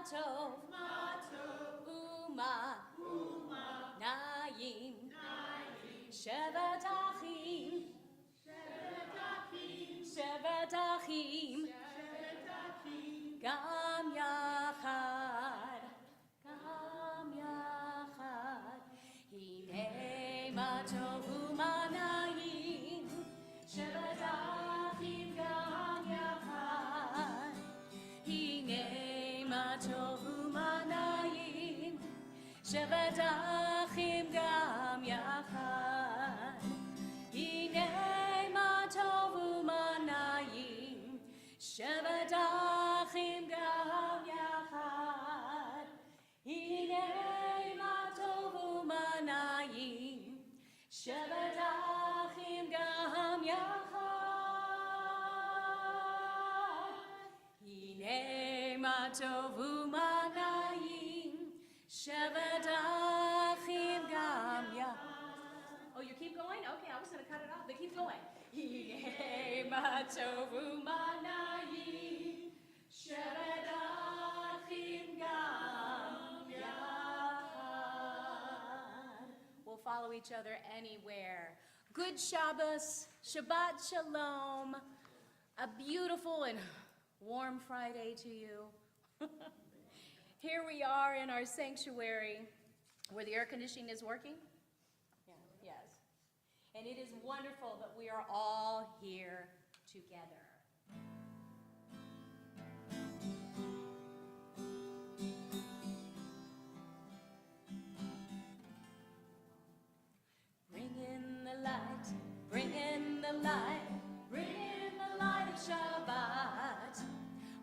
Matov, Uma, Naim, Shevet Achim, Shevet Achim, Gam Yachad, Gam Yachad, Hine Matov Uma Naim, Shevet Achim, Gam Yachad, Hine Matov Uma Naim, Shevet Achim, Gam Yachad, Hine Matov Uma Naim, Shevet Achim Gam Yachad, Hine Matov Uma Naim, Shevet Achim Gam Yachad, Hine Matov Uma Naim, Shevet Achim Gam Yachad. Oh, you keep going? Okay, I was going to cut it off, but keep going. Hine Matov Uma Naim, Shevet Achim Gam Yachad. We'll follow each other anywhere. Good Shabbos, Shabbat Shalom, a beautiful and warm Friday to you. Here we are in our sanctuary where the air conditioning is working. Yeah, yes. And it is wonderful that we are all here together. Bring in the light, bring in the light, bring in the light of Shabbat.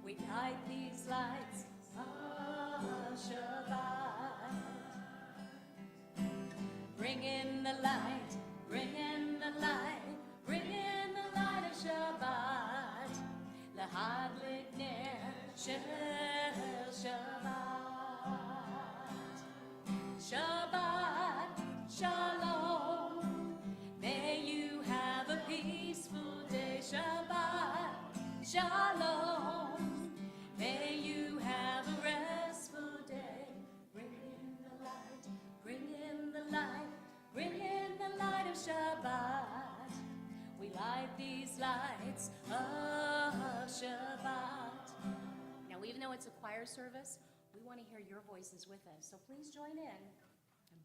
We light these lights of Shabbat. Bring in the light, bring in the light, bring in the light of Shabbat. Lahadlik ner shel Shabbat. Shabbat, shalom. May you have a peaceful day. Shabbat, shalom. May you have a restful day. Bring in the light, bring in the light, bring in the light of Shabbat. We light these lights of Shabbat. Now, even though it's a choir service, we want to hear your voices with us. So please join in.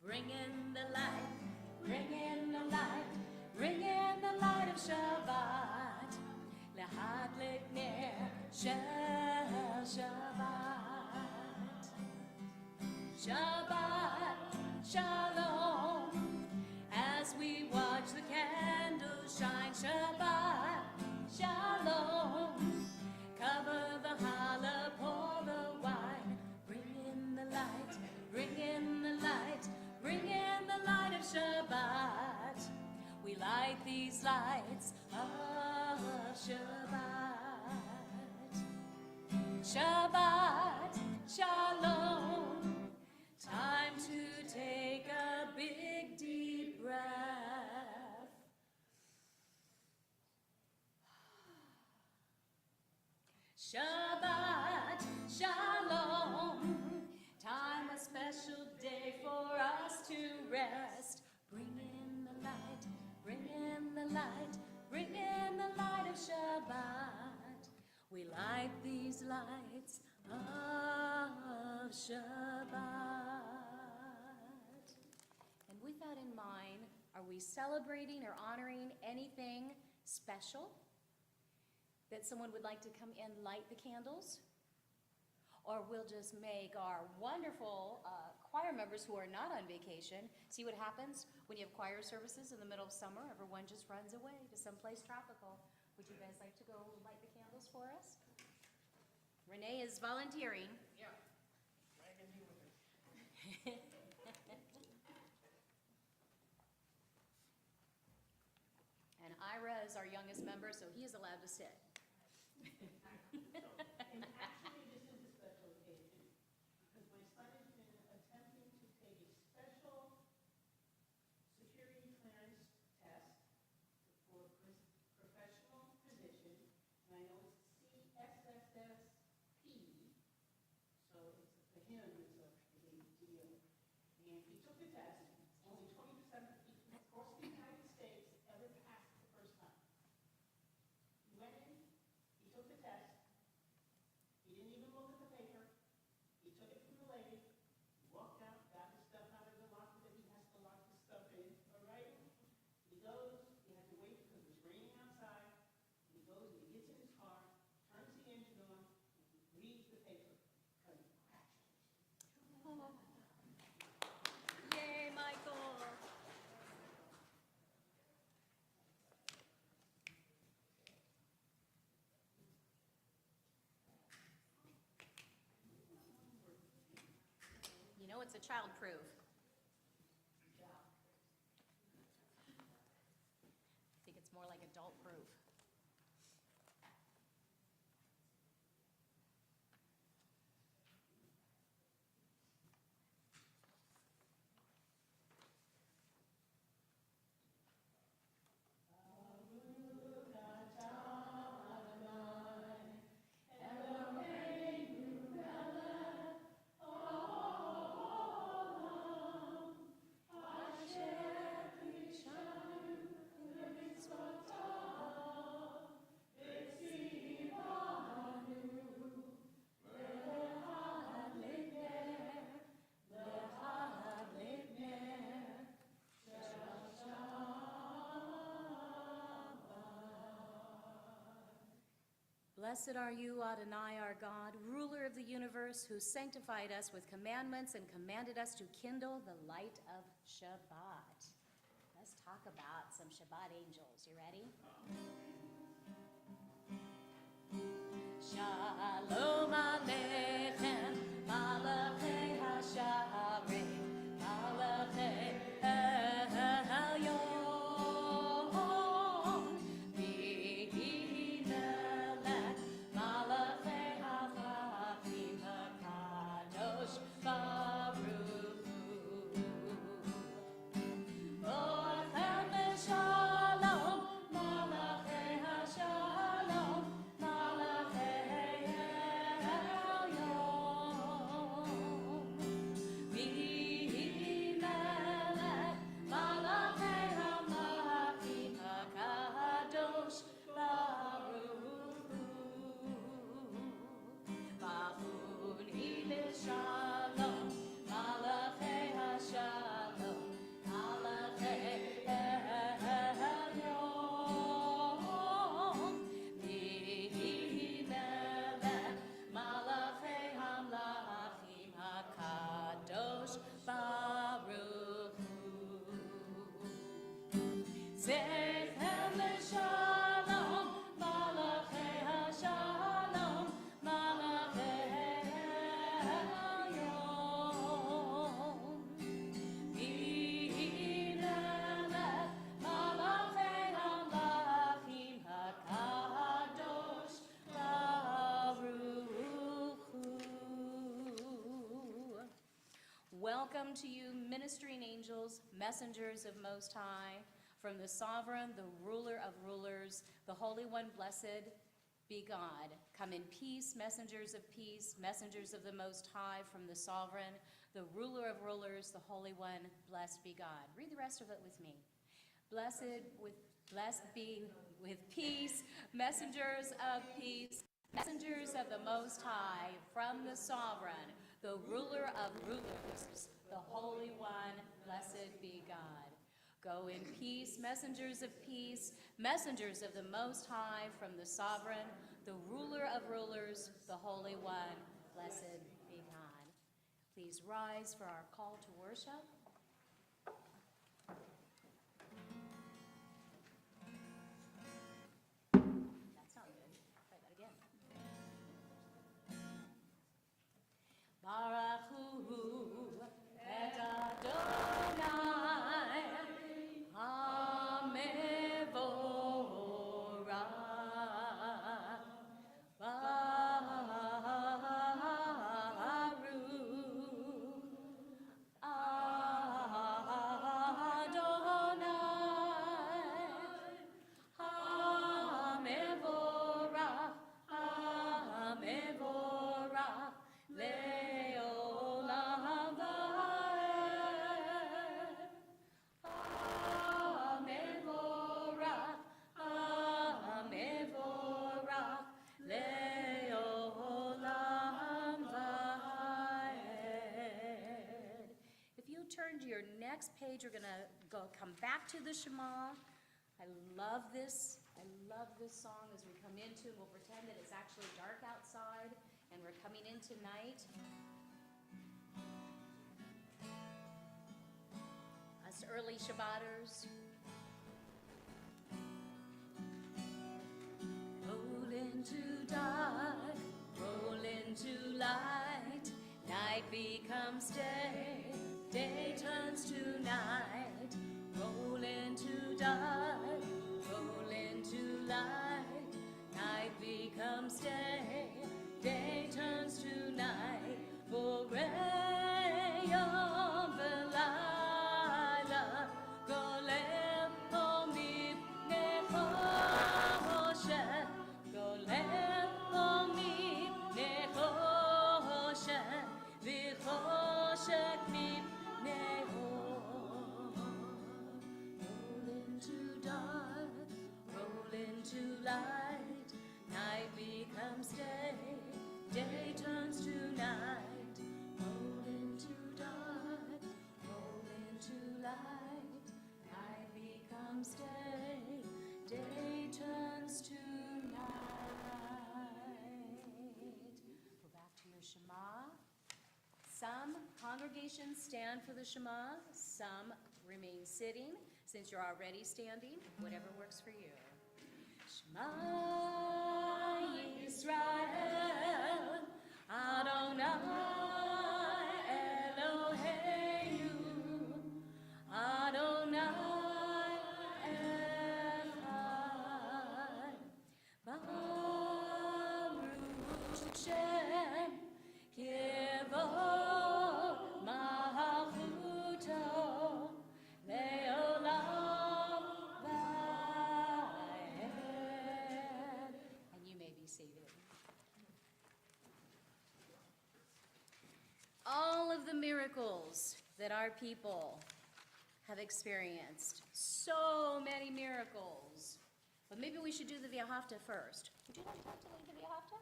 Bring in the light, bring in the light, bring in the light of Shabbat. Lahadlik ner shel Shabbat. Shabbat, shalom. As we watch the candles shine, Shabbat, shalom. Cover the challah, pour the wine. Bring in the light, bring in the light, bring in the light of Shabbat. We light these lights of Shabbat. Shabbat, shalom. Time to take a big deep breath. Shabbat, shalom. Time, a special day for us to rest. Bring in the light, bring in the light, bring in the light of Shabbat. We light these lights of Shabbat. And with that in mind, are we celebrating or honoring anything special that someone would like to come and light the candles? Or we'll just make our wonderful choir members who are not on vacation see what happens when you have choir services in the middle of summer. Everyone just runs away to someplace tropical. Would you guys like to go light the candles for us? Renee is volunteering. Yeah, dragging me with her. And Ira is our youngest member, so he is allowed to sit. And actually, this is a special occasion, because my son has been attempting to take a special security clearance test for professional position, and I know it's CSSSP, so it's Yay, Michael. You know it's a child-proof. I think it's more like adult-proof. Blessed are you, Adonai, our God, ruler of the universe, who sanctified us with commandments and commanded us to kindle the light of Shabbat. Let's talk about some Shabbat angels. You ready? Shalom Aleichem, Malachei HaShaarei, Malachei Elyon, V'Melech, Malachei HaChachim HaKadosh Baruch Hu. Boachem v'Shalom, Malachei HaShalom, Malachei Elyon. V'Melech, Malachei HaMelachim HaKadosh Baruch Hu. Ba'uni l'Shalom, Malachei HaShalom, Malachei Elyon. V'Melech, Malachei HaMelachim HaKadosh Baruch Hu. Zeichem l'Shalom, Malachei HaShalom, Malachei Elyon. V'Melech, Malachei HaMelachim HaKadosh Baruch Hu. Welcome to you, ministering angels, messengers of Most High, from the sovereign, the ruler of rulers, the Holy One, blessed be God. Come in peace, messengers of peace, messengers of the Most High, from the sovereign, the ruler of rulers, the Holy One, blessed be God. Read the rest of it with me. Blessed be with peace, messengers of peace, messengers of the Most High, from the sovereign, the ruler of rulers, the Holy One, blessed be God. Go in peace, messengers of peace, messengers of the Most High, from the sovereign, the ruler of rulers, the Holy One, blessed be God. Please rise for our call to worship. That's not good. Try that again. Baruch Hu et Adonai HaMevorach. Baruch turn to your next page, we're going to come back to the Shema. I love this song as we come into, and we'll pretend that it's actually dark outside and we're coming into night. lovely Shabbaters. Roll into dark, roll into light. Night becomes day, day turns to night. Roll into dark, roll into light. Night becomes day, day turns to night. For Graham Belila, Golem Omib Nechoshen, Golem Omib Nechoshen, Vichoshek Mib Neho. Roll into dark, roll into light. Night becomes day, day turns to night. Roll into dark, roll into light. Night becomes day, day turns to night. Go back to your Shema. Some congregations stand for the Shema, some remain sitting. Since you're already standing, whatever works for you. Shema Yisrael, Adonai Eloheinu, Adonai Echad. Baruch Shem Kivod Malchuto Leolam Vaed. And you may be seated. All of the miracles that our people have experienced, so many miracles. But maybe we should do the V'ahavta first. Would you like to lead the V'ahavta?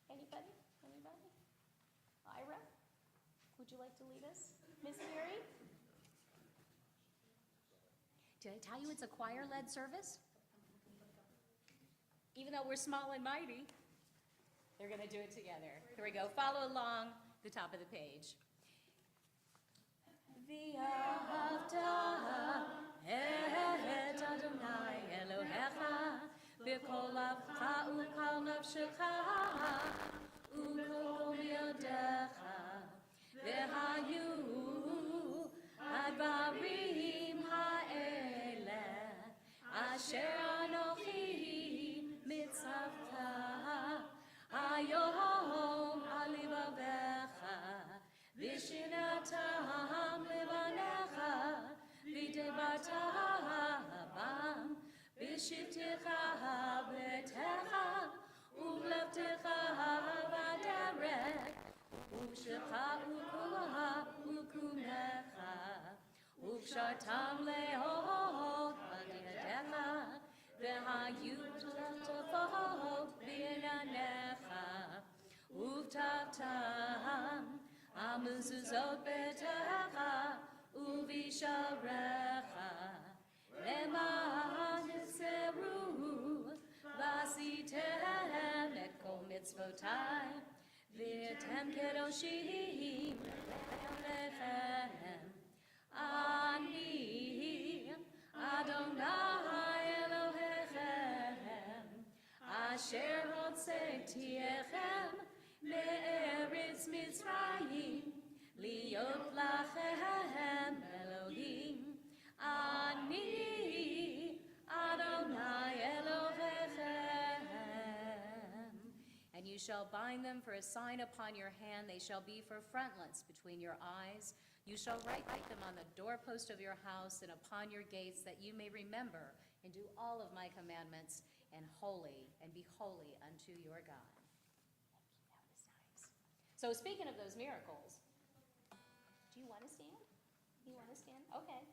Anybody? Anybody? Ira? Would you like to lead us? Miss Mary? Did I tell you it's a choir-led service? Even though we're small and mighty, they're going to do it together. Here we go. Follow along the top of the page. V'ahavta et Adonai Elohecha b'kol avcha u'kol nafshecha u'kol yodecha v'hayu advarim ha'ele asher anochi mitzavta hayom alivavecha v'shinatam levanecha v'debartam v'shivtecha b'techa u'levtecha v'derek u'shecha u'kulaha u'kumecha u'kshartam le'ot b'yadecha v'hayu t'tafot b'inanecha u'vtavtam amuzuzot b'techa u'visharecha leman yiseru v'asitem et kol mitzvotai v'etem kedoshim lechem ani Adonai Elohechem asher hotzetiechem me'eretz Mitzrayim liot lachem Elohim ani Adonai Elohechem. And you shall bind them for a sign upon your hand. They shall be for frontlets between your eyes. You shall write them on the doorpost of your house and upon your gates, that you may remember and do all of my commandments and be holy unto your God. That was nice. So speaking of those miracles, do you want to stand? You want to stand? Okay.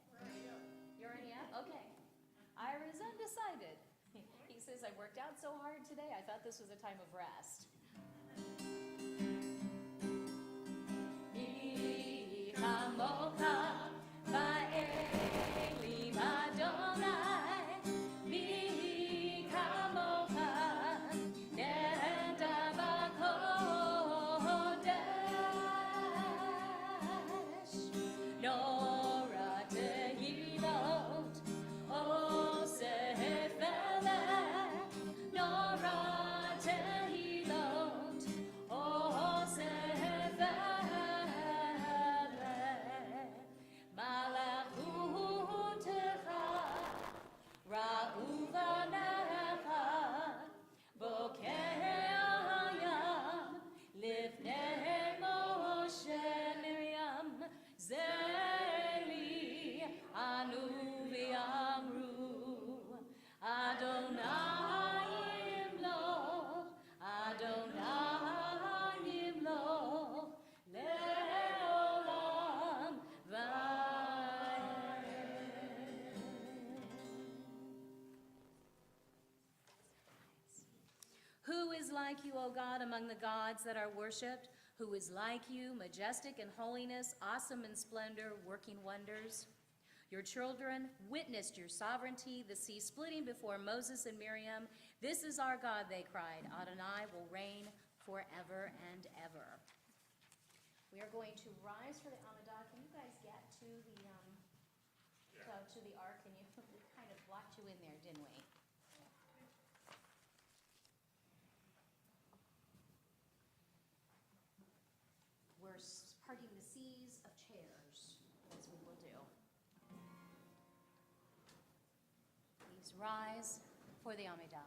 You're already up? Okay. Ira's undecided. He says, I worked out so hard today, I thought this was a time of rest. Hamocha va'elim Adonai mi kamocha neda b'kodesh nora tehila is like you, O God, among the gods that are worshipped? Who is like you, majestic in holiness, awesome in splendor, working wonders? Your children witnessed your sovereignty, the sea splitting before Moses and Miriam. This is our God, they cried. Adonai will reign forever and ever. We are going to rise for the Amidah. Can you guys get to the ark? And we kind of blocked you in there, didn't we? We're parting the seas of chairs, as we will do. Please rise for the Amidah.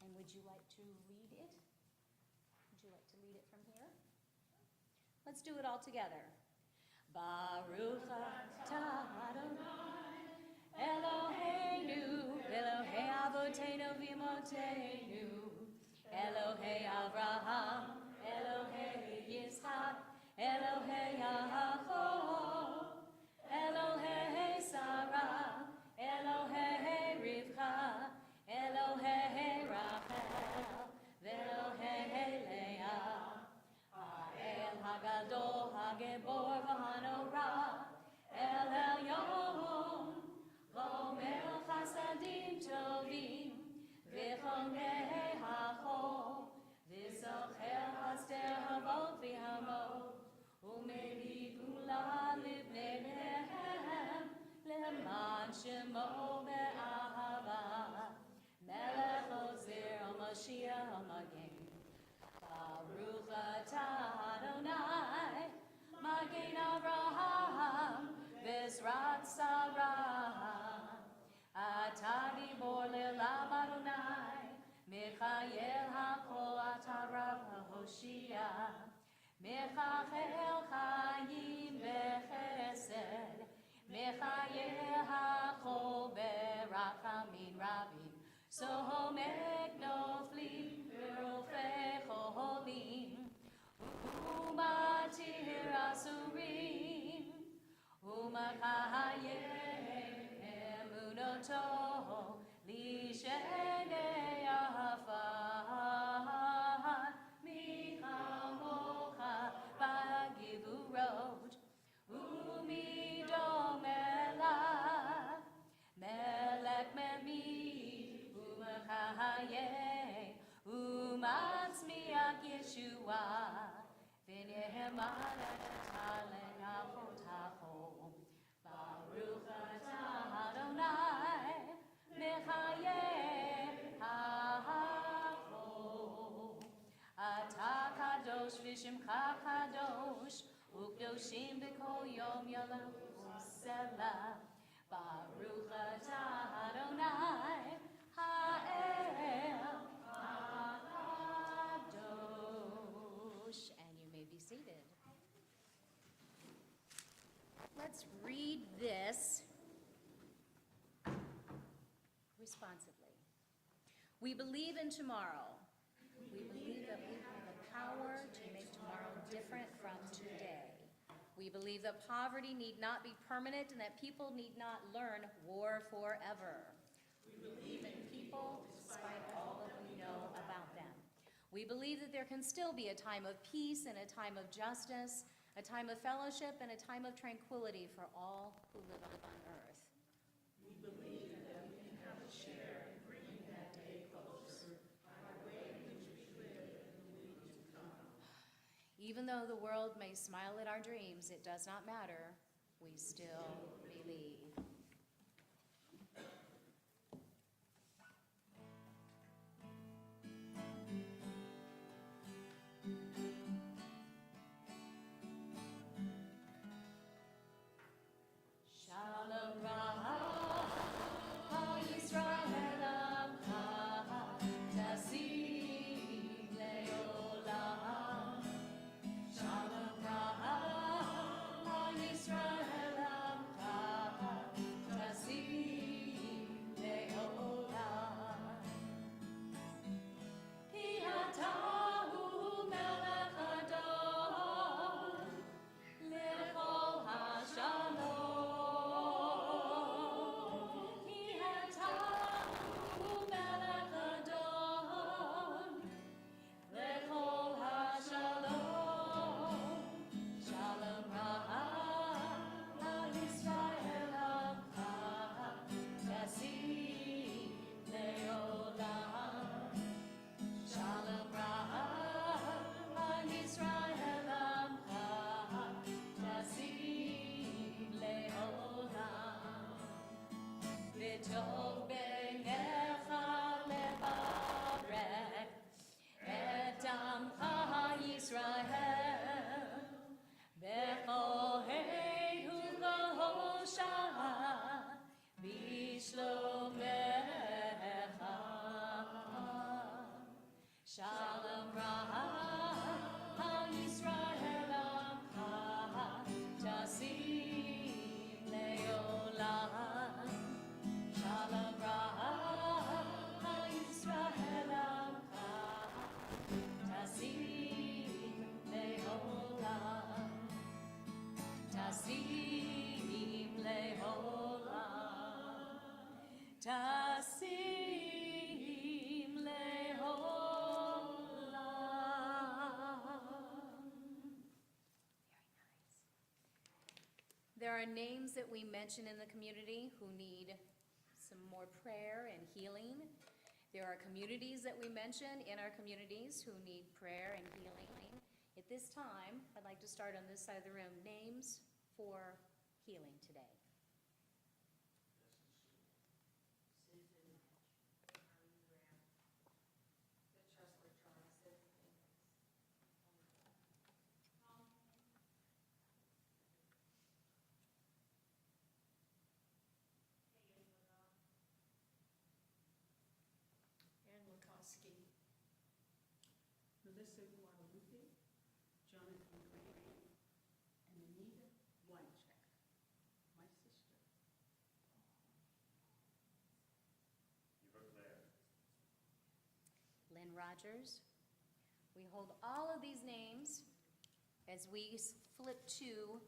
And would you like to read it? Would you like to lead it from here? Let's do it all together. Baruch atah Adonai Eloheinu, Elohei Avoteinu v'Imotenu, Elohei Avraham, Elohei Yitzchak, Elohei Yaakov, Elohei Sarah, Elohei Rivka, Elohei Rachel, Elohei Leah, El Hagadol, Hagebor, Vahanora, El Elyon, Gomel Chasadim Tovim, V'chonei Hachol, V'zocher Haster Havot V'hamot, U'meri Gula Livnei Lehem, Leman Shemo Be'ahava, Melech Ozer HaMashiach HaMagen. Baruch atah Adonai, Magen Avraham, V'ezrat Sarah. Atah gibor le'olam Adonai, Mechayel hakol atah Rav HaHoshia. Mechachel chayim b'chesed, Mechayel hakol berachamim rabim. Sohomek noflim v'rofei cholim, Umatir asurim, Umachayem emunoto, Lishenei afar, Michamocha b'givurot, Umidom elav, Melech memid, Umachayem, Umatzmiach Yeshua, V'nehemad etalen avotacho, Baruch atah Adonai, Mechayem ha'achol. Atah kadosh v'shimcha kadosh, U'kdoshim b'kol yom yalachu selah. Baruch atah Adonai, ha'el ha'kadosh. And you may be seated. Let's read this responsively. We believe in tomorrow. We believe that we have the power to make tomorrow different from today. We believe that poverty need not be permanent and that people need not learn war forever. We believe in people despite all that we know about them. We believe that there can still be a time of peace and a time of justice, a time of fellowship and a time of tranquility for all who live on earth. We believe that we can have a share in bringing that day closer by the way in which we live in the week to come. Even though the world may smile at our dreams, it does not matter. We still believe. Shalom Raha, Yisrael Amcha, Tasim Leolam. Shalom Raha, Yisrael Amcha, Tasim Leolam. Ki atahu melech adon, lechol hashalom. Ki atahu melech adon, lechol hashalom. Shalom Raha, Yisrael Amcha, Tasim Leolam. Shalom Raha, Yisrael Amcha, Tasim Leolam. V'tov b'necha levarech et amcha Yisrael, b'chohehu v'hosha'ah, b'shlomecha. Shalom Raha, Yisrael Amcha, Tasim Leolam. Shalom Raha, Yisrael Amcha, Tasim Leolam. Tasim Leolam. Tasim Leolam. There are names that we mention in the community who need some more prayer and healing. There are communities that we mention in our communities who need prayer and healing. At this time, I'd like to start on this side of the room. Names for healing today. Ann Wachowski, Melissa Guadalupe, Jonathan Green, and Anita Weincheck, my sister. Lynn Rogers. We hold all of these names as we flip to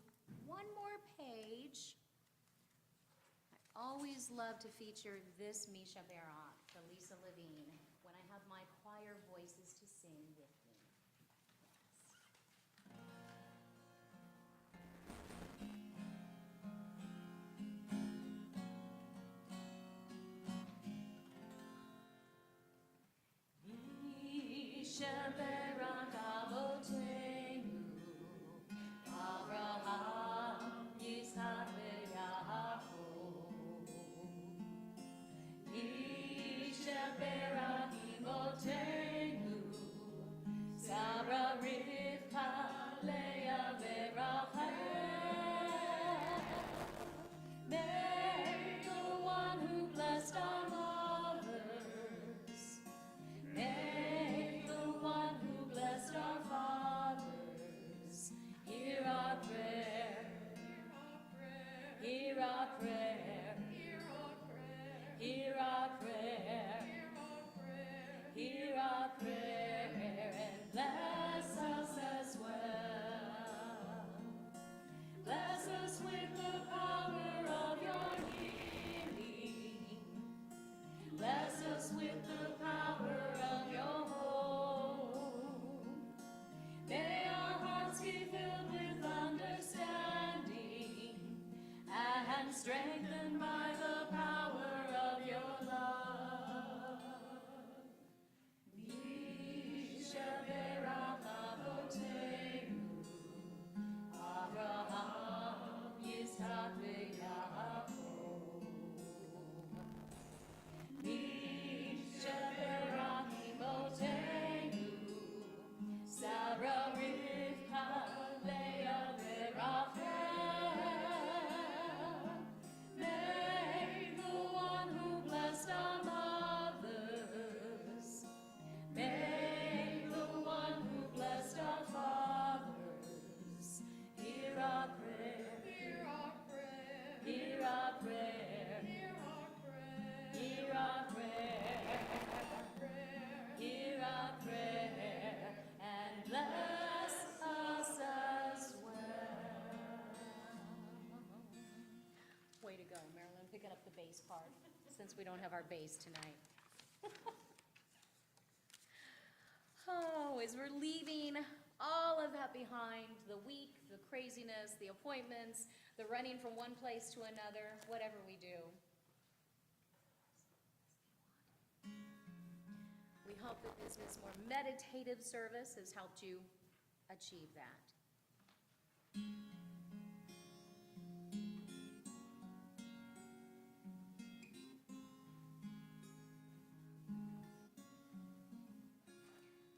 one more page. I always love to feature this Misha Barak for Lisa Levine when I have my choir voices to sing with me. Misha Barak Avotenu, Abraham, Yitzhak, Yaakov. Misha Barak Imotenu, Sarah, Rivka, Leah, Rachel. May the one who blessed our mothers, may the one who blessed our fathers, hear our prayer, hear our prayer, hear our prayer, strengthened by the power of your love. Mishaberach Avotenu, Abraham, Yitzhak, veYaakov. Mishaberach Imotenu, Sarah, Rivka, Leah, veRachel. May the one who blessed our mothers, may the one who blessed our fathers, hear our prayer, hear our prayer, hear our prayer, hear our prayer, hear our prayer, and bless us as well. Way to go, Marilyn, picking up the bass part, since we don't have our bass tonight. Oh, as we're leaving all of that behind, the week, the craziness, the appointments, the running from one place to another, whatever we do. We hope that this more meditative service has helped you achieve that.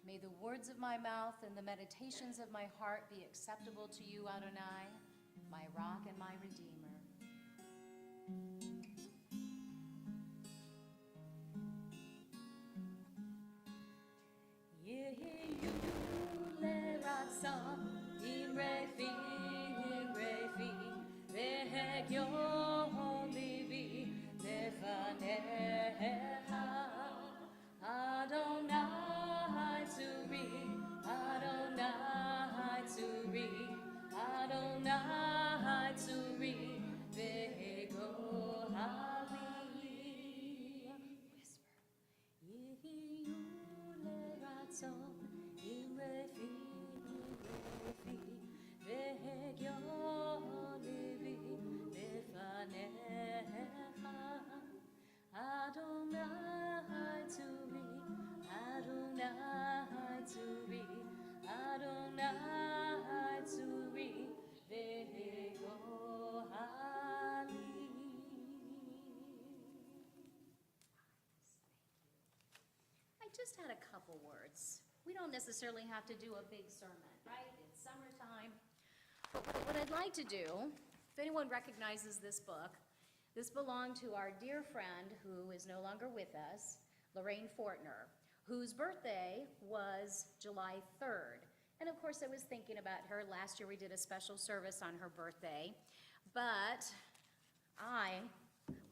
May the words of my mouth and the meditations of my heart be acceptable to you, Adonai, my rock and my redeemer. Yehiyu leratzon, imrefi, vehegyo livi, lefanecha, Adonai tzuri, Adonai tzuri, Adonai tzuri, vehego hali. Whisper. Yehiyu leratzon, imrefi, vehegyo livi, lefanecha, Adonai tzuri, Adonai tzuri, Adonai tzuri, vehego hali. I just had a couple words. We don't necessarily have to do a big sermon, right? It's summertime. But what I'd like to do, if anyone recognizes this book, this belonged to our dear friend who is no longer with us, Lorraine Fortner, whose birthday was July 3rd. And of course, I was thinking about her. Last year we did a special service on her birthday, but I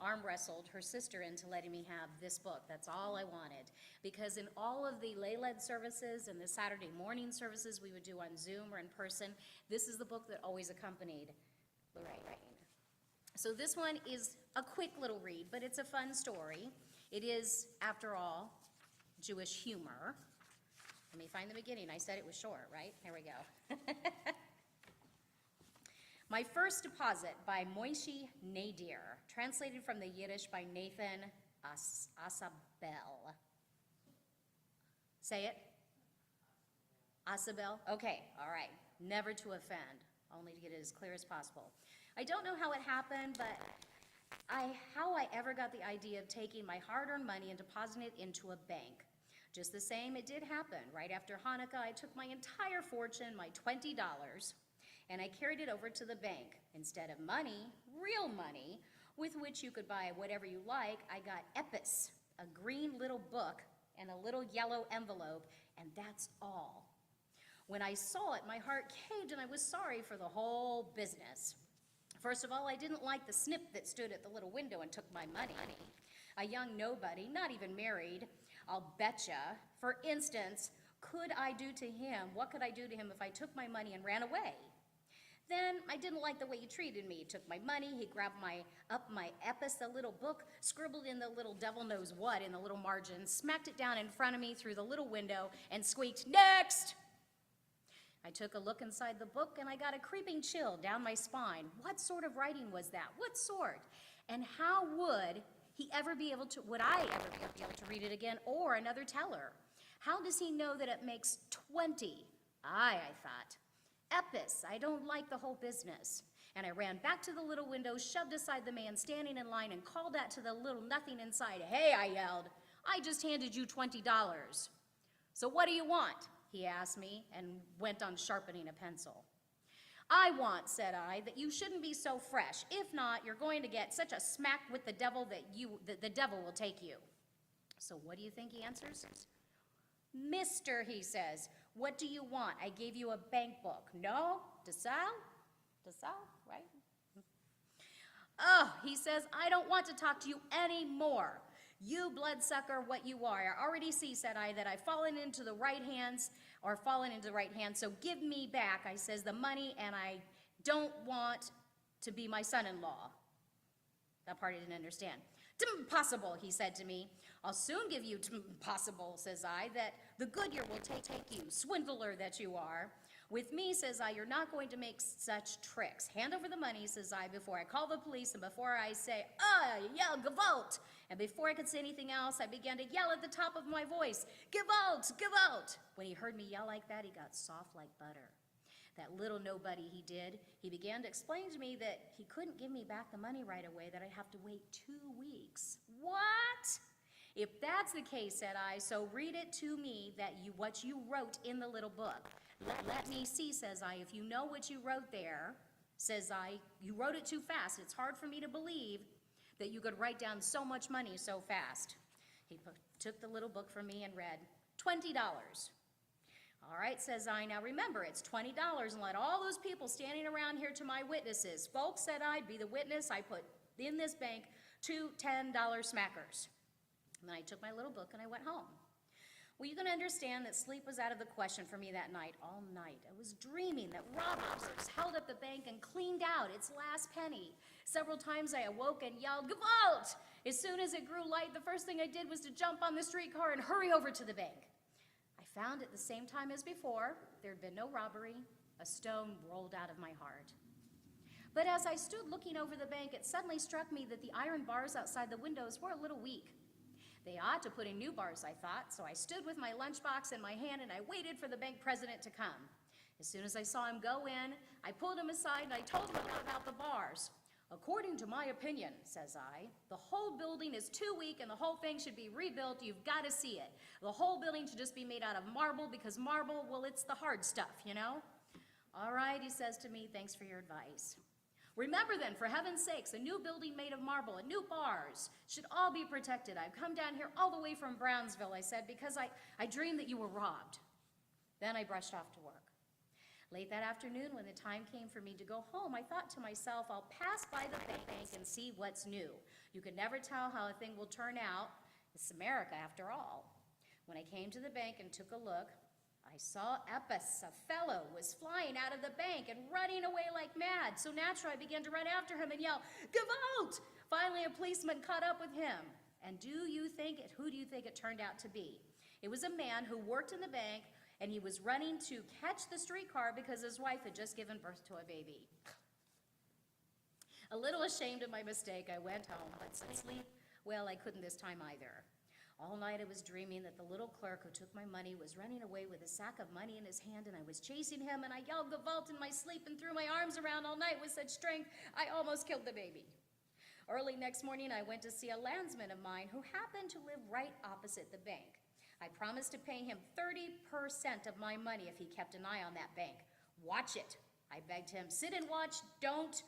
arm wrestled her sister into letting me have this book. That's all I wanted. Because in all of the lay-led services and the Saturday morning services we would do on Zoom or in person, this is the book that always accompanied Lorraine. So this one is a quick little read, but it's a fun story. It is, after all, Jewish humor. Let me find the beginning. I said it was short, right? Here we go. My First Deposit by Moishi Nadir, translated from the Yiddish by Nathan Asabel. Say it? Asabel? Okay, all right. Never to offend, only to get it as clear as possible. I don't know how it happened, but how I ever got the idea of taking my hard-earned money and depositing it into a bank. Just the same, it did happen. Right after Hanukkah, I took my entire fortune, my $20, and I carried it over to the bank. Instead of money, real money, with which you could buy whatever you like, I got Epis, a green little book, and a little yellow envelope, and that's all. When I saw it, my heart caved, and I was sorry for the whole business. First of all, I didn't like the snip that stood at the little window and took my money. A young nobody, not even married, I'll betcha. For instance, what could I do to him if I took my money and ran away? Then I didn't like the way he treated me. He took my money, he grabbed my Epis, the little book, scribbled in the little devil knows what in the little margin, smacked it down in front of me through the little window, and squeaked, "Next!" I took a look inside the book, and I got a creeping chill down my spine. What sort of writing was that? What sort? And how would would I ever be able to read it again, or another teller? How does he know that it makes 20? I thought. Epis, I don't like the whole business. And I ran back to the little window, shoved aside the man standing in line, and called out to the little nothing inside. Hey, I yelled, I just handed you $20. So what do you want? He asked me, and went on sharpening a pencil. I want, said I, that you shouldn't be so fresh. If not, you're going to get such a smack with the devil that the devil will take you. So what do you think he answers? Mister, he says, what do you want? I gave you a bank book. No? DeSalle, right? Oh, he says, I don't want to talk to you anymore. You bloodsucker, what you are. I already see, said I, that I've fallen into the right hands, so give me back, I says, the money, and I don't want to be my son-in-law. That part I didn't understand. Impossible, he said to me. I'll soon give you impossible, says I, that the Goodyear will take you, swindler that you are. With me, says I, you're not going to make such tricks. Hand over the money, says I, before I call the police, and before I say, yell, Gewalt. And before I could say anything else, I began to yell at the top of my voice, Gewalt, Gewalt. When he heard me yell like that, he got soft like butter. That little nobody he did, he began to explain to me that he couldn't give me back the money right away, that I'd have to wait 2 weeks. What? If that's the case, said I, so read it to me, what you wrote in the little book. Let me see, says I, if you know what you wrote there, says I, you wrote it too fast. It's hard for me to believe that you could write down so much money so fast. He took the little book from me and read, $20. All right, says I, now remember, it's $20, and let all those people standing around here to my witnesses. Folks, said I'd be the witness. I put in this bank 2 $10 smackers. And then I took my little book and I went home. Well, you can understand that sleep was out of the question for me that night, all night. I was dreaming that robbers held up the bank and cleaned out its last penny. Several times I awoke and yelled, Gewalt! As soon as it grew light, the first thing I did was to jump on the streetcar and hurry over to the bank. I found at the same time as before, there had been no robbery. A stone rolled out of my heart. But as I stood looking over the bank, it suddenly struck me that the iron bars outside the windows were a little weak. They ought to put in new bars, I thought, so I stood with my lunchbox in my hand and I waited for the bank president to come. As soon as I saw him go in, I pulled him aside and I told him about the bars. According to my opinion, says I, the whole building is too weak and the whole thing should be rebuilt. You've got to see it. The whole building should just be made out of marble because marble, well, it's the hard stuff, you know? All right, he says to me, thanks for your advice. Remember then, for heaven's sakes, a new building made of marble and new bars should all be protected. I've come down here all the way from Brownsville, I said, because I dreamed that you were robbed. Then I brushed off to work. Late that afternoon, when the time came for me to go home, I thought to myself, I'll pass by the bank and see what's new. You can never tell how a thing will turn out. It's America, after all. When I came to the bank and took a look, I saw Epis, a fellow, was flying out of the bank and running away like mad. So naturally, I began to run after him and yell, Gewalt! Finally, a policeman caught up with him. And who do you think it turned out to be? It was a man who worked in the bank, and he was running to catch the streetcar because his wife had just given birth to a baby. A little ashamed of my mistake, I went home, but sleep, well, I couldn't this time either. All night I was dreaming that the little clerk who took my money was running away with a sack of money in his hand, and I was chasing him, and I yelled Gewalt in my sleep and threw my arms around all night with such strength, I almost killed the baby. Early next morning, I went to see a landsman of mine who happened to live right opposite the bank. I promised to pay him 30% of my money if he kept an eye on that bank. Watch it, I begged him. Sit and watch, don't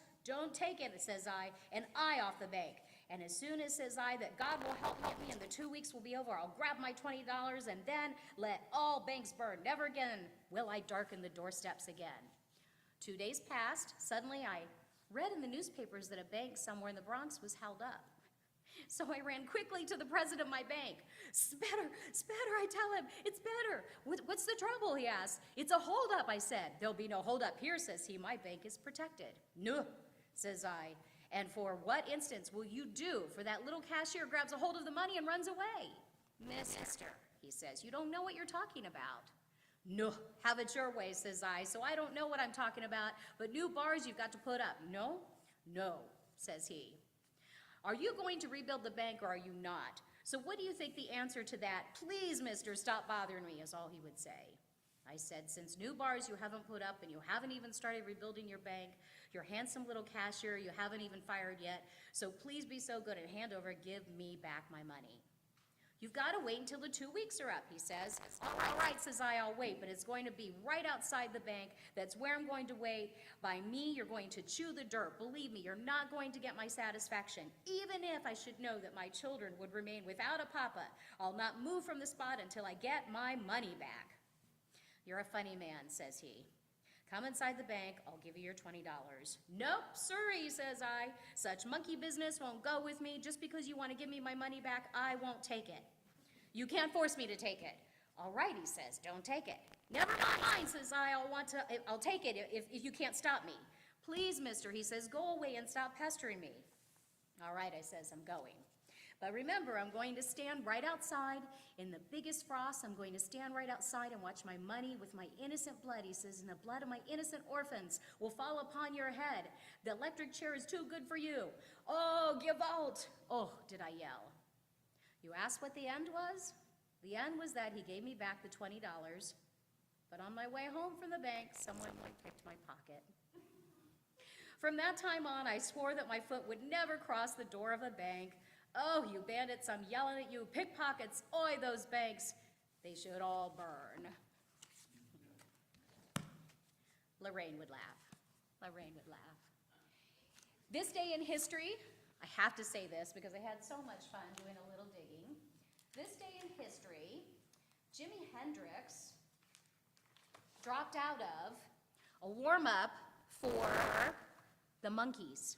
take it, says I, an eye off the bank. And as soon as, says I, that God will help me and the 2 weeks will be over, I'll grab my $20 and then let all banks burn. Never again will I darken the doorsteps again. 2 days passed. Suddenly I read in the newspapers that a bank somewhere in the Bronx was held up. So I ran quickly to the president of my bank. Spatter, I tell him, it's better. What's the trouble, he asked. It's a holdup, I said. There'll be no holdup here, says he. My bank is protected. No, says I. And for what instance will you do? For that little cashier grabs a hold of the money and runs away. Mister, he says, you don't know what you're talking about. No, have it your way, says I. So I don't know what I'm talking about, but new bars you've got to put up. No, says he. Are you going to rebuild the bank or are you not? So what do you think the answer to that, please, mister, stop bothering me, is all he would say. I said, since new bars you haven't put up and you haven't even started rebuilding your bank, your handsome little cashier you haven't even fired yet, so please be so good and hand over, give me back my money. You've got to wait until the 2 weeks are up, he says. All right, says I'll wait, but it's going to be right outside the bank. That's where I'm going to wait. By me, you're going to chew the dirt. Believe me, you're not going to get my satisfaction. Even if I should know that my children would remain without a papa, I'll not move from the spot until I get my money back. You're a funny man, says he. Come inside the bank, I'll give you your $20. Nope, sirree, says I. Such monkey business won't go with me. Just because you want to give me my money back, I won't take it. You can't force me to take it. All right, he says, don't take it. Never mind, says I, I'll take it if you can't stop me. Please, mister, he says, go away and stop pestering me. All right, I says, I'm going. But remember, I'm going to stand right outside in the biggest frost. I'm going to stand right outside and watch my money with my innocent blood, he says, and the blood of my innocent orphans will fall upon your head. The electric chair is too good for you. Oh, give out. Oh, did I yell. You asked what the end was? The end was that he gave me back the $20, but on my way home from the bank, someone picked my pocket. From that time on, I swore that my foot would never cross the door of a bank. Oh, you bandits, I'm yelling at you. Pickpockets, oi, those banks. They should all burn. Lorraine would laugh. Lorraine would laugh. This day in history, I have to say this because I had so much fun doing a little digging. This day in history, Jimi Hendrix dropped out of a warm-up for the Monkees.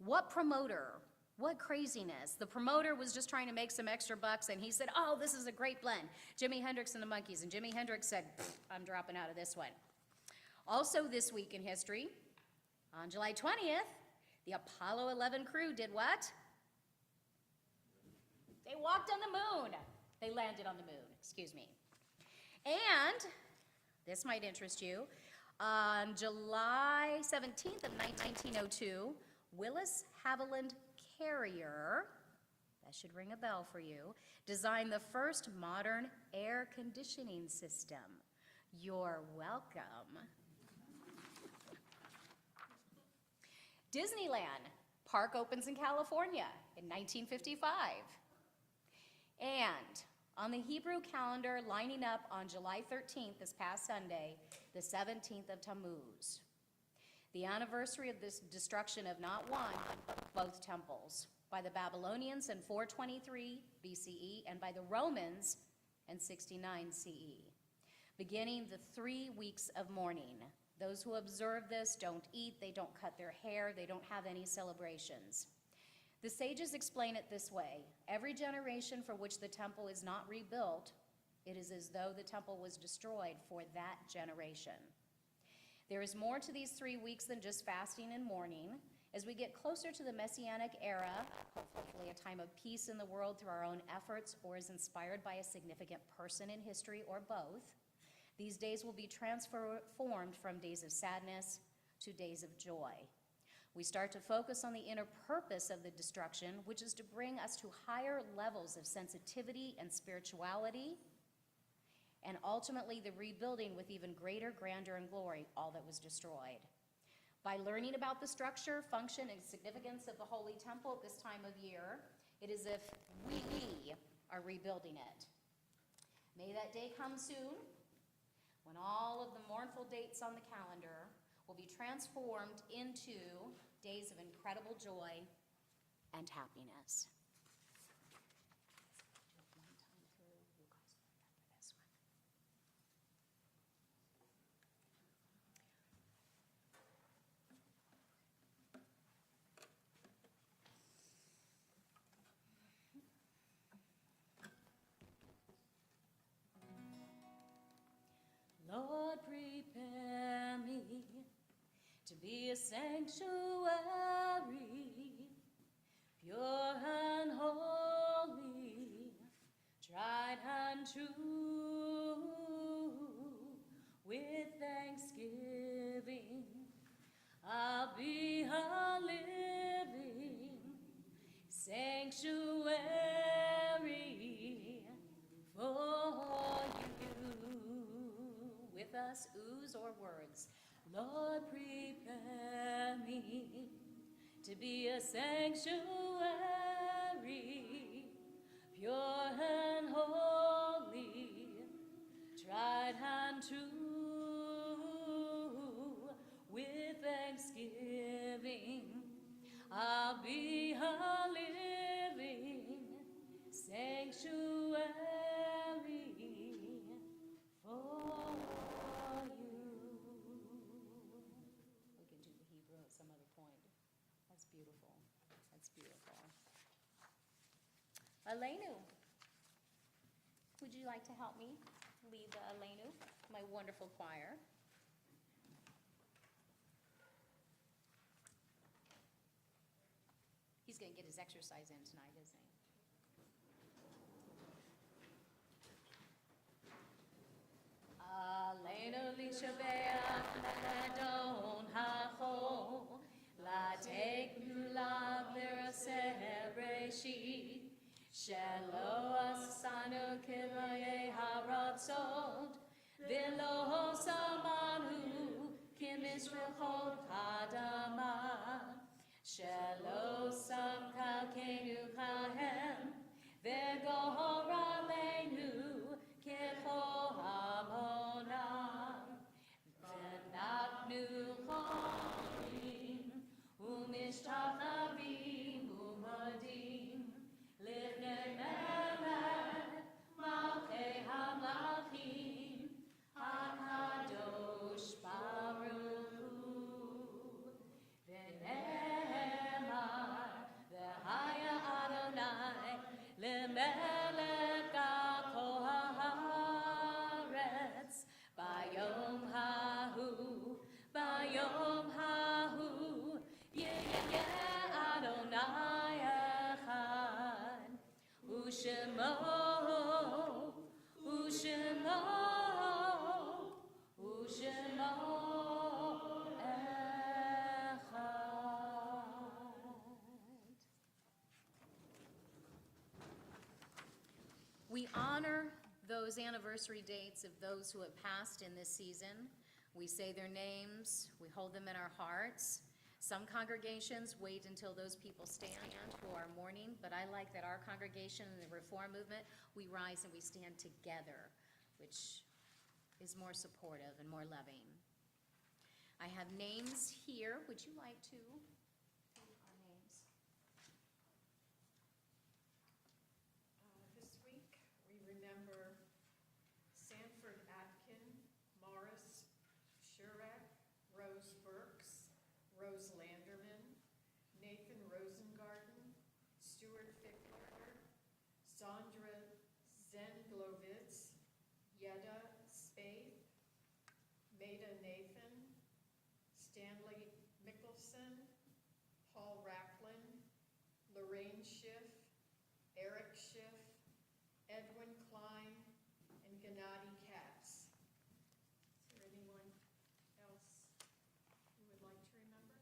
What promoter? What craziness. The promoter was just trying to make some extra bucks, and he said, oh, this is a great blend, Jimi Hendrix and the Monkees. And Jimi Hendrix said, I'm dropping out of this one. Also this week in history, on July 20th, the Apollo 11 crew did what? They walked on the moon. They landed on the moon, excuse me. And, this might interest you, on July 17th of 1902, Willis Haviland Carrier, that should ring a bell for you, designed the first modern air conditioning system. You're welcome. Disneyland Park opens in California in 1955. And on the Hebrew calendar, lining up on July 13th, this past Sunday, the 17th of Tammuz, the anniversary of this destruction of not one, but both temples, by the Babylonians in 423 BCE and by the Romans in 69 CE, beginning the 3 weeks of mourning. Those who observe this don't eat, they don't cut their hair, they don't have any celebrations. The sages explain it this way: every generation for which the temple is not rebuilt, it is as though the temple was destroyed for that generation. There is more to these 3 weeks than just fasting and mourning. As we get closer to the Messianic era, hopefully a time of peace in the world through our own efforts or is inspired by a significant person in history or both, these days will be transformed from days of sadness to days of joy. We start to focus on the inner purpose of the destruction, which is to bring us to higher levels of sensitivity and spirituality, and ultimately the rebuilding with even greater grandeur and glory, all that was destroyed. By learning about the structure, function, and significance of the Holy Temple at this time of year, it is as if we are rebuilding it. May that day come soon, when all of the mournful dates on the calendar will be transformed into days of incredible joy and happiness. Lord, prepare me to be a sanctuary, pure and holy, tried and true. With thanksgiving, I'll be a living sanctuary for you. With us, oohs or words. Lord, prepare me to be a sanctuary, pure and holy, tried and true. With thanksgiving, I'll be a living sanctuary for you. We can do the Hebrew at some other point. That's beautiful. That's beautiful. Elenu, would you like to help me lead the Elenu, my wonderful choir? He's going to get his exercise in tonight, isn't he? Alenu lishabea ladon hacho la take la vera sebreshi shelo asanu kivaye haratzot velo samanu kimishvechot hadama shelo sam kalkenu kahem vegoralenu kecho hamonam venatnu cholim umishtachavim umadim livnei melech malchei hamlachim hakadosh baruch hu v'ne'emar v'haya Adonai lemelech kol haaretz bayom hahu yeh Adonai echad u'shemo echad. We honor those anniversary dates of those who have passed in this season. We say their names, we hold them in our hearts. Some congregations wait until those people stand who are mourning, but I like that our congregation in the Reform movement, we rise and we stand together, which is more supportive and more loving. I have names here. Would you like to read our names? This week, we remember Sanford Atkin, Morris Shurek, Rose Burks, Rose Landerman, Nathan Rosengarten, Stuart Fickler, Sandra Zenglovitz, Yeda Spaeth, Maida Nathan, Stanley Mickelson, Paul Racklin, Lorraine Schiff, Eric Schiff, Edwin Klein, and Gennady Katz. Is there anyone else you would like to remember?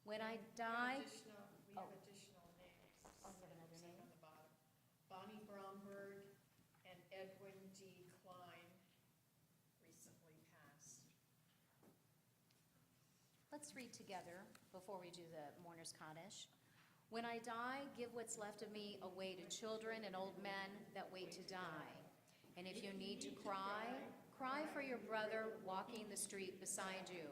When I die, We have additional names. Oh, you have another Looks like name? on the bottom. Bonnie Bromberg and Edwin D. Klein recently passed. let's read together before we do the mourner's Kaddish. When I die, give what's left of me away to children and old men that wait to die. And if you need to cry, cry for your brother walking the street beside you.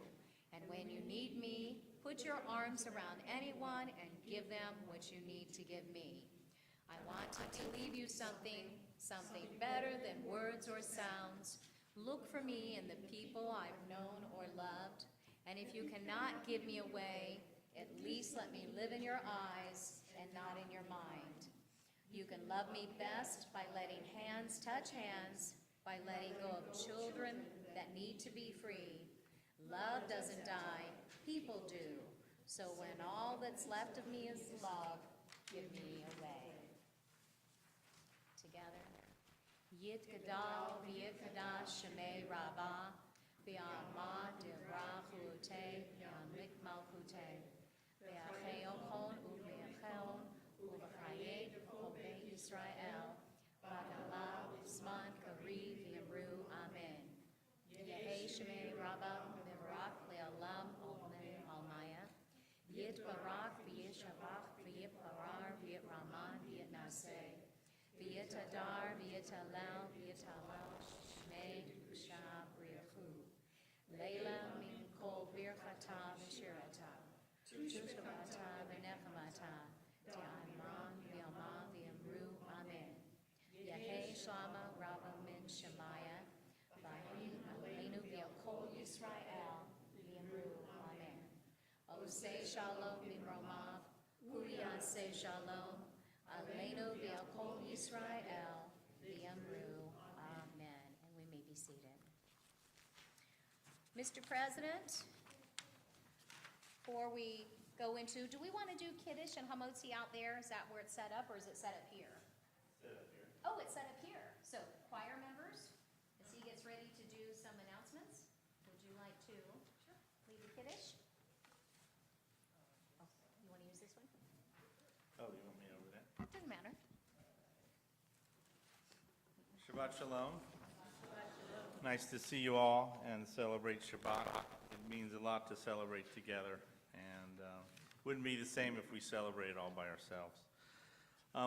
And when you need me, put your arms around anyone and give them what you need to give me. I want to leave you something better than words or sounds. Look for me in the people I've known or loved. And if you cannot give me away, at least let me live in your eyes and not in your mind. You can love me best by letting hands touch hands, by letting go of children that need to be free. Love doesn't die, people do. So when all that's left of me is love, give me away. Together. Yit gadal v'yit kadash shemei rabbah, v'yamad d'rachute, v'yamlik malchute, v'yachet Rabba, Mirak, Le'olam, Omen, Almaya. Yit Barak, V'yit Shabach, V'yit Barar, V'yit Raman, V'yit Naseh. V'yit Adar, V'yit Alel, V'yit Alel, Shmei, Shab, Riachu. Leila, Min Kol, Birchata, V'shirata. Tushkavata, V'nechamata. Ta'imran, V'yamam, V'yamru, Amen. Yahei Shlama, Rabba, Min Shemaya. V'ahim, Aleinu, V'yakol, Yisrael, V'yamru, Amen. Osei Shalom, Mimromav, Hu Yaseh Shalom, Aleinu, V'yakol, Yisrael, V'yamru, Amen. And we may be seated. Mr. President, before we go into, do we want to do Kiddush and Hamotzi out there? Is that where it's set up, or is it set up here? Set up here. Oh, it's set up here. So, choir members, as he gets ready to do some announcements, would you like to lead the Kiddush? Oh, you want to use this one? Oh, you want me over there? Doesn't matter. Shabbat Shalom. Nice to see you all and celebrate Shabbat. It means a lot to celebrate together, and wouldn't be the same if we celebrated all by ourselves.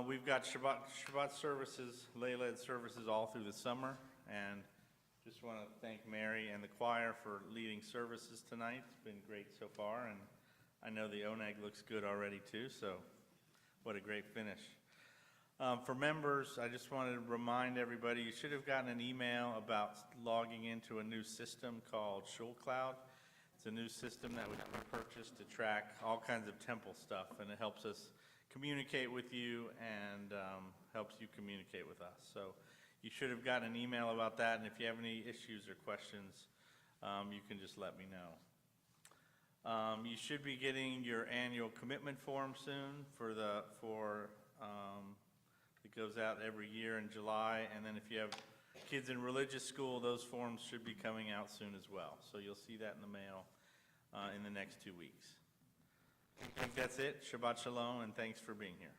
We've got Shabbat services, lay-led services all through the summer, and just want to thank Mary and the choir for leading services tonight. It's been great so far, and I know the oneg looks good already too, so what a great finish. For members, I just wanted to remind everybody, you should have gotten an email about logging into a new system called ShulCloud. It's a new system that we purchased to track all kinds of temple stuff, and it helps us communicate with you and helps you communicate with us. So you should have gotten an email about that, and if you have any issues or questions, you can just let me know. You should be getting your annual commitment form soon it goes out every year in July, and then if you have kids in religious school, those forms should be coming out soon as well. So you'll see that in the mail in the next 2 weeks. I think that's it. Shabbat Shalom, and thanks for being here.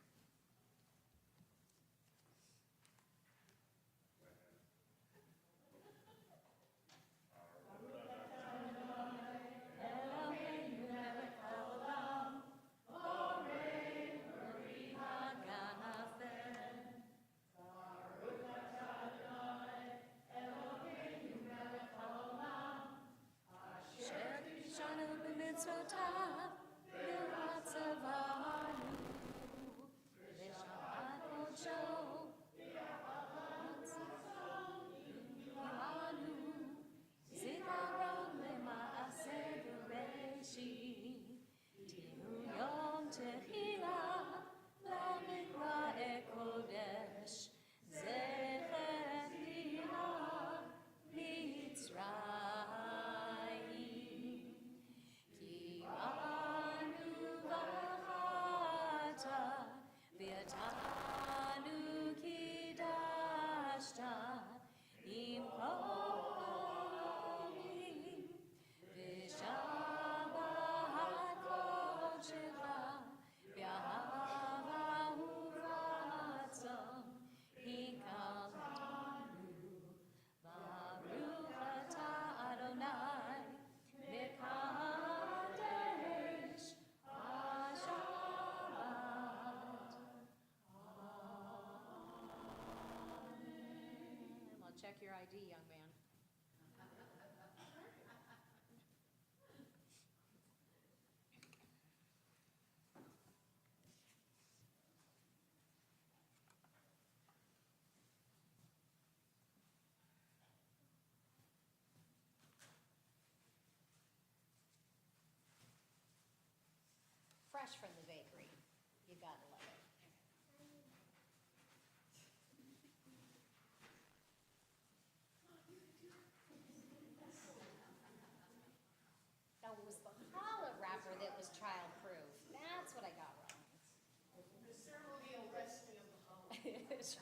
Check your ID, young man. Fresh from the bakery. You gotta love it. That was the challah wrapper that was child-proof. That's what I got wrong. The ceremonial wrestling of the holidays.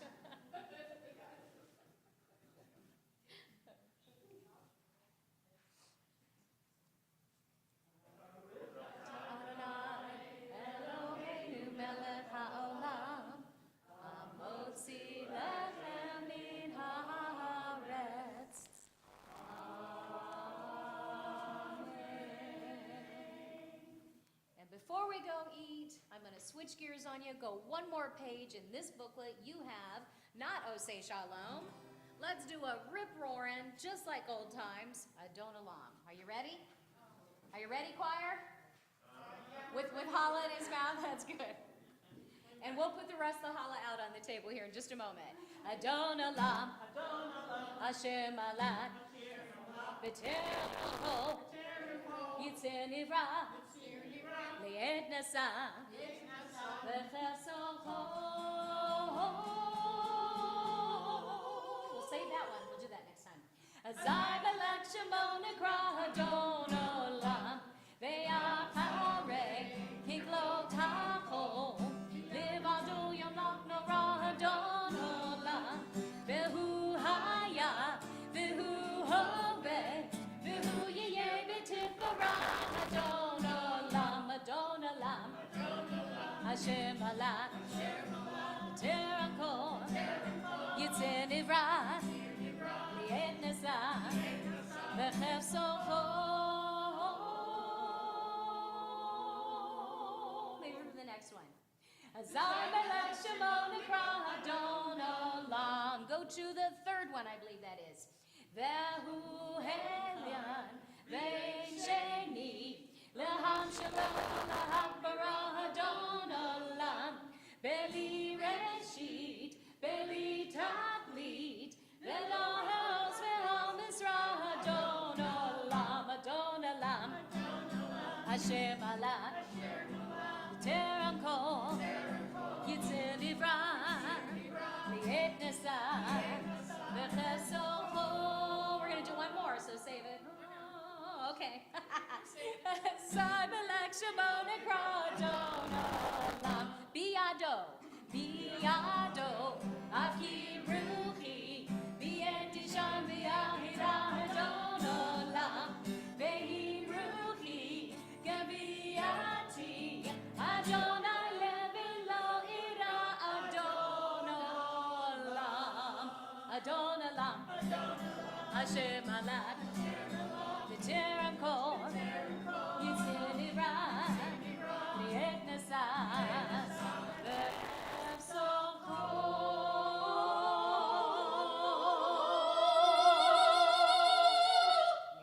switch gears on you, go one more page. In this booklet, you have not Oseh Shalom. Let's do a rip-roaring, just like old times, Adon Olam. Are you ready? Are you ready, choir? With challah in his mouth? That's good. And we'll put the rest of the challah out on the table here in just a moment. Adon Olam, Hashem Alad, B'terach Yitzir Nivra, Li'et Nasa, V'chesol We'll save that one. We'll do that next time. Azai Balak Shemon Ekra Adon Olam, Ve'achare Kiklo Tacho, Livadu Yom Nora Adon Olam, Ve'hu Haya, Ve'hu Hove, Ve'hu Yeh B'tifara Adon Olam, Adon Olam, Hashem Alad, Terako, Yitzir Nivra, Li'et Nasa, V'chef Socho. Maybe for the next one. Azai Melech Shemon Ekra Adon Olam. Go to the third one, I believe that is. Ve'hu Helyan, Ve'en Sheni, L'ham Shalom, L'ham Bara Adon Olam, Beli Reshit, Beli Tachlit, Ve'lo Hos, Ve'lo Mizrah, Adon Olam, Adon Olam, Hashem Alad, Teram Kol, Yitzir Nivra, Li'et Nasa, V'chesol Cho. We're going to do one more, so save it. Oh, okay. Sai Belek Shemon Ekra Adon Olam, Biado, Biado, Aki Ruchi, Bi'et Dishan V'yahira Adon Olam, Ve'hi Ruchi, Gaviati, Adonai Levilo Ira Adon Olam, Adon Olam, Hashem Alad, V'terem Kol, Yitzir Nivra, Li'et Nasa, V'chesol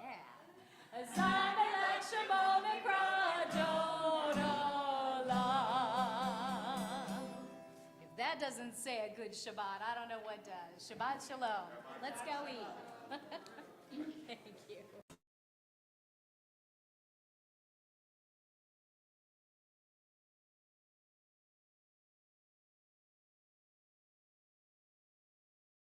Yeah. Azai Melech Shemon Ekra Adon Olam. If that doesn't say a good Shabbat, I don't know what does. Shabbat Shalom. Let's go eat.